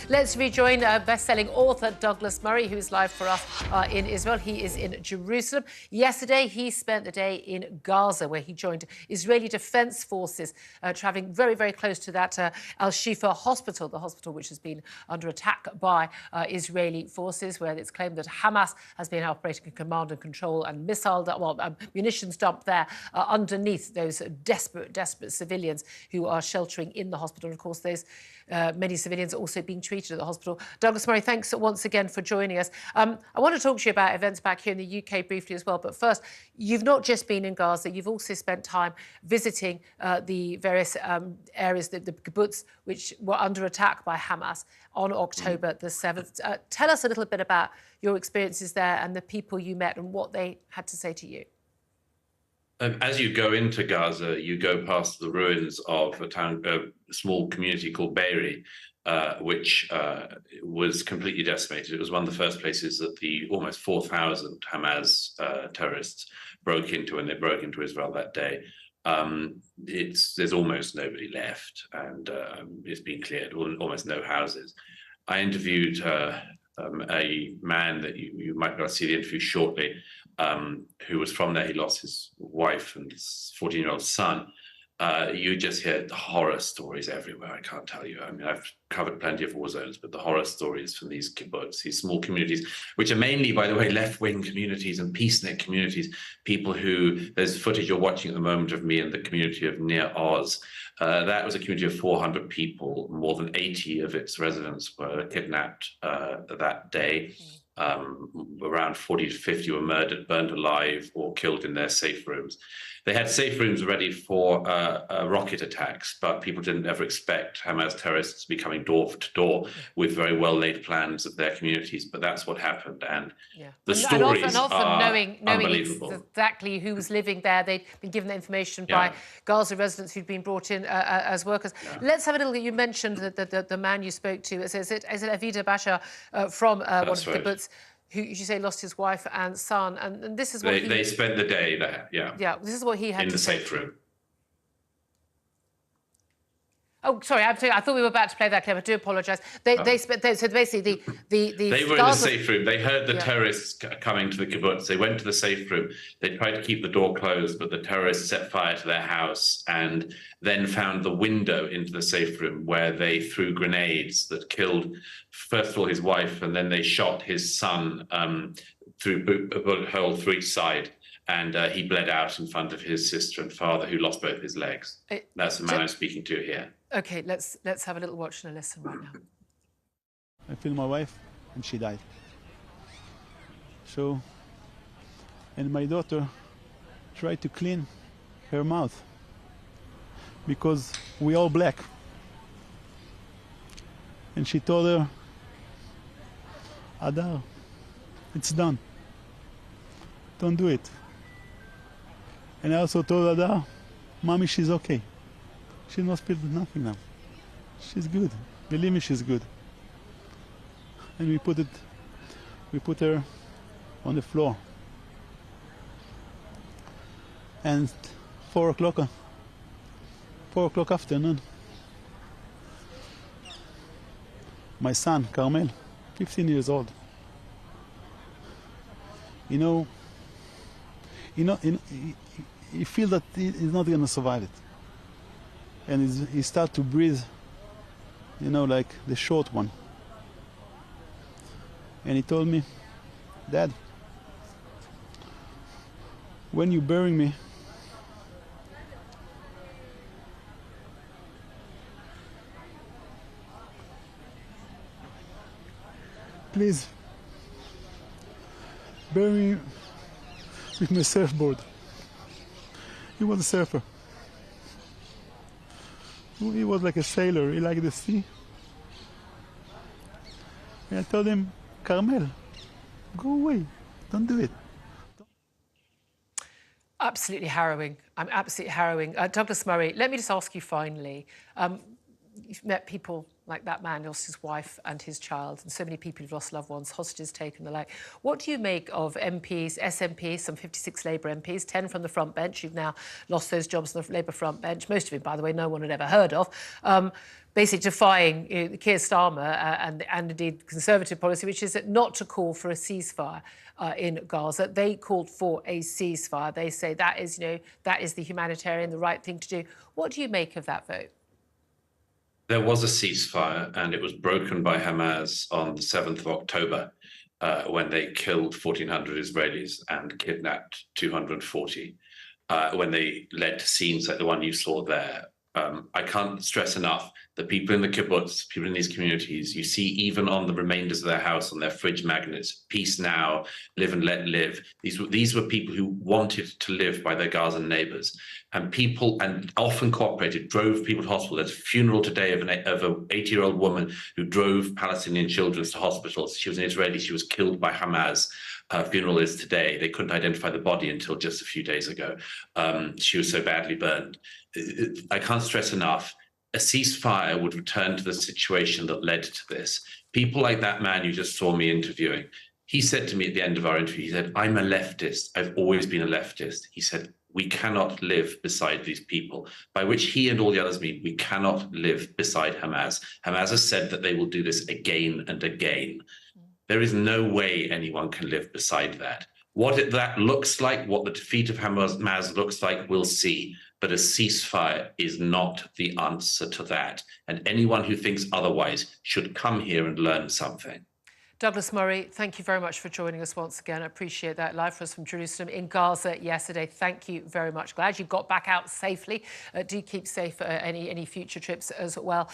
Let's rejoin best-selling author Douglas Murray, who's live for us in Israel. He is in Jerusalem. Yesterday, he spent the day in Gaza, where he joined Israeli Defense Forces, traveling very, very close to that Al-Shifa hospital, the hospital which has been under attack by Israeli forces, where it's claimed that Hamas has been operating a command and control and munitions dump there underneath those desperate civilians who are sheltering in the hospital. And of course, there's many civilians also being treated at the hospital. Douglas Murray, thanks once again for joining us. I want to talk to you about events back here in the UK briefly as well. But first, you've not just been in Gaza, you've also spent time visiting the various areas, the kibbutz, which were under attack by Hamas on October the 7th. Tell us a little bit about your experiences there and the people you met and what they had to say to you. As you go into Gaza, you go past the ruins of a small community called Be'eri, which was completely decimated. It was one of the first places that the almost 4,000 Hamas terrorists broke into, and they broke into Israel that day. There's almost nobody left, and it's been cleared, almost no houses. I interviewed a man that you might not see the interview shortly, who was from there. He lost his wife and his 14-year-old son. You just hear the horror stories everywhere. I can't tell you. I mean, I've covered plenty of war zones, but the horror stories from these kibbutz, these small communities, which are mainly, by the way, left-wing communities and peacenik communities, people who, there's footage you're watching at the moment of me in the community of Near Oz. That was a community of 400 people. More than 80 of its residents were kidnapped that day. Around 40 to 50 were murdered, burned alive, or killed in their safe rooms. They had safe rooms ready for rocket attacks, but people didn't ever expect Hamas terrorists to be coming door to door with very well-laid plans of their communities. But that's what happened, and the stories are knowing unbelievable. Exactly who was living there. They'd been given the information by Gaza residents who'd been brought in as workers. Let's have a little. You mentioned the man you spoke to. Is it Avida Basha from one of the kibbutz, who you say lost his wife and son, and this is what they spent the day there. Yeah, this is what he had in to the say. safe room. Oh, sorry, I thought we were about to play that clip. I do apologise. So basically, they were in the safe room. They heard the terrorists coming to the kibbutz. They went to the safe room. They tried to keep the door closed, but the terrorists set fire to their house and then found the window into the safe room, where they threw grenades that killed, first of all, his wife, and then they shot his son through a bullet hole through each side. And he bled out in front of his sister and father, who lost both his legs. That's the man I'm speaking to here. Okay, let's have a little watch and a listen right now. I filmed my wife, and she died. So, and my daughter tried to clean her mouth, because we all black. And she told her, Adar, it's done. Don't do it. And I also told Adar, Mommy, she's okay. She not spilled nothing now. She's good. Believe me, she's good. And we put her on the floor. And 4 o'clock afternoon, my son, Carmel, 15 years old, you feel that he's not going to survive it. And he starts to breathe, like the short one. And he told me, Dad, when you bury me, please bury me with my surfboard. He was a surfer. He was like a sailor. He liked the sea. And I told him, Carmel, go away. Don't do it. Absolutely harrowing. Absolutely harrowing. Douglas Murray, let me just ask you finally. You've met people like that man lost his wife and his child, and so many people who've lost loved ones, hostages taken, the like. What do you make of MPs, SNPs, some 56 Labour MPs, 10 from the front bench, who've now lost those jobs on the Labour front bench, most of it, by the way, no one had ever heard of, basically defying Keir Starmer and indeed Conservative policy, which is not to call for a ceasefire in Gaza. They called for a ceasefire. They say that is, that is the humanitarian, the right thing to do. What do you make of that vote? There was a ceasefire, and it was broken by Hamas on the 7th of October when they killed 1,400 Israelis and kidnapped 240, when they led to scenes like the one you saw there. I can't stress enough that people in the kibbutz, people in these communities, you see even on the remainders of their house, on their fridge magnets, peace now, live and let live. These were people who wanted to live by their Gazan neighbors, and people, and often cooperated, drove people to hospital. There's a funeral today of an 80-year-old woman who drove Palestinian children to hospitals. She was an Israeli. She was killed by Hamas. Her funeral is today. They couldn't identify the body until just a few days ago. She was so badly burned. I can't stress enough, a ceasefire would return to the situation that led to this. People like that man you just saw me interviewing, he said to me at the end of our interview, he said, I'm a leftist. I've always been a leftist. He said, we cannot live beside these people, by which he and all the others mean we cannot live beside Hamas. Hamas has said that they will do this again and again. There is no way anyone can live beside that. What that looks like, what the defeat of Hamas looks like, we'll see. But a ceasefire is not the answer to that. And anyone who thinks otherwise should come here and learn something. Douglas Murray, thank you very much for joining us once again. I appreciate that. Live for us from Jerusalem in Gaza yesterday. Thank you very much. Glad you got back out safely. Do keep safe for any future trips as well.